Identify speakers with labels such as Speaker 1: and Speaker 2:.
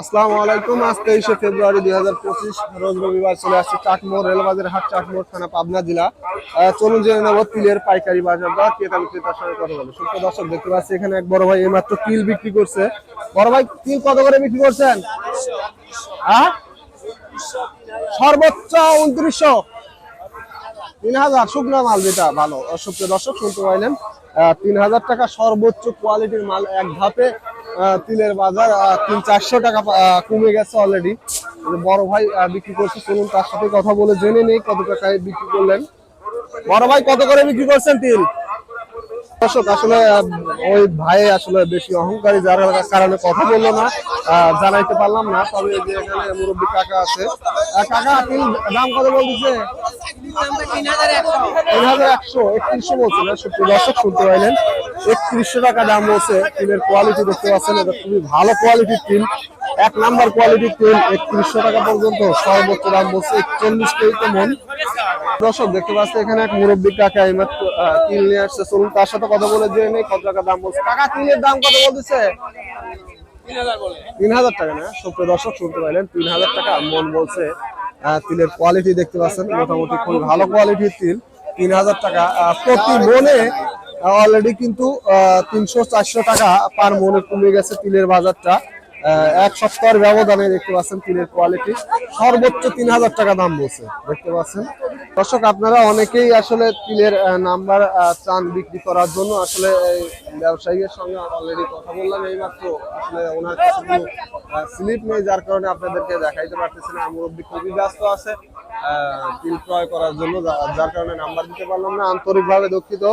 Speaker 1: আসসালামু আলাইকুম। আজ 23শে ফেব্রুয়ারি 2025 রোজ রবিবার চলে আসছে চাটমোড় রেলবাজার হাট, চাটমোড় থানা, পাবনা জেলা। চলুন জেনে নেব তিলের পাইকারি বাজার দর, ক্রেতা বিক্রেতার সঙ্গে কথা বলবো। সুপ্রিয় দর্শক, দেখতে পাচ্ছি এখানে এক বড় ভাই এইমাত্র তিল বিক্রি করছে। বড় ভাই, তিল কত করে বিক্রি করছেন? সর্বোচ্চ 2900, 3000 শুকনো মাল, যেটা ভালো। সুপ্রিয় দর্শক, শুনতে পাইলেন 3000 টাকা সর্বোচ্চ কোয়ালিটির মাল। এক ধাপে তিলের বাজার 300-400 টাকা কমে গেছে অলরেডি। বড় ভাই বিক্রি করছে, চলুন তার সাথে কথা বলে জেনে নেই কত টাকায় বিক্রি করলেন। বড় ভাই, কত করে বিক্রি করছেন তিল? দর্শক, আসলে ওই ভাই আসলে বেশি অহংকারী, যার কারণে কথা বললো না, জানাইতে পারলাম না। তবে যে এখানে মুরব্বী কাকা আছে, কাকা তিল দাম কত বলতেছে? 3100, 3100 বলছে না? সুপ্রিয় দর্শক, শুনতে পাইলেন 3100 টাকা দাম বলছে। তিলের কোয়ালিটি দেখতে পাচ্ছেন, এটা খুবই ভালো কোয়ালিটির তিল, এক নাম্বার কোয়ালিটির তিল। 3100 টাকা পর্যন্ত সর্বোচ্চ দাম বলছে, 41 কেজি মন। দর্শক, দেখতে পাচ্ছি এখানে এক মুরব্বী কাকা এইমাত্র তিল নিয়ে আসছে। চলুন তার সাথে কথা বলে জেনে নেই কত টাকা দাম বলছে। কাকা, তিলের দাম কত বলতেছে? 3000 টাকা না? সুপ্রিয় দর্শক, শুনতে পাইলেন 3000 টাকা মন বলছে। তিলের কোয়ালিটি দেখতে পাচ্ছেন, মোটামুটি খুবই ভালো কোয়ালিটির তিল। 3000 টাকা প্রতি মনে। অলরেডি কিন্তু 300-400 টাকা পার মনে কমে গেছে তিলের বাজারটা। এক সপ্তাহের ব্যবধানে দেখতে পাচ্ছেন তিলের কোয়ালিটি সর্বোচ্চ 3000 টাকা দাম বলছে, দেখতে পাচ্ছেন। দর্শক, আপনারা অনেকেই আসলে তিলের নাম্বার চান বিক্রি করার জন্য। আসলে ব্যবসায়ীর সঙ্গে অলরেডি কথা বললাম এইমাত্র, আসলে ওনার কাছে কোনো স্লিপ নেই, যার কারণে আপনাদেরকে দেখাইতে পারতেছি না। মুরব্বী খুবই ব্যস্ত আছে তিল ক্রয় করার জন্য, যার কারণে নাম্বার দিতে পারলাম না, আন্তরিকভাবে দুঃখিত।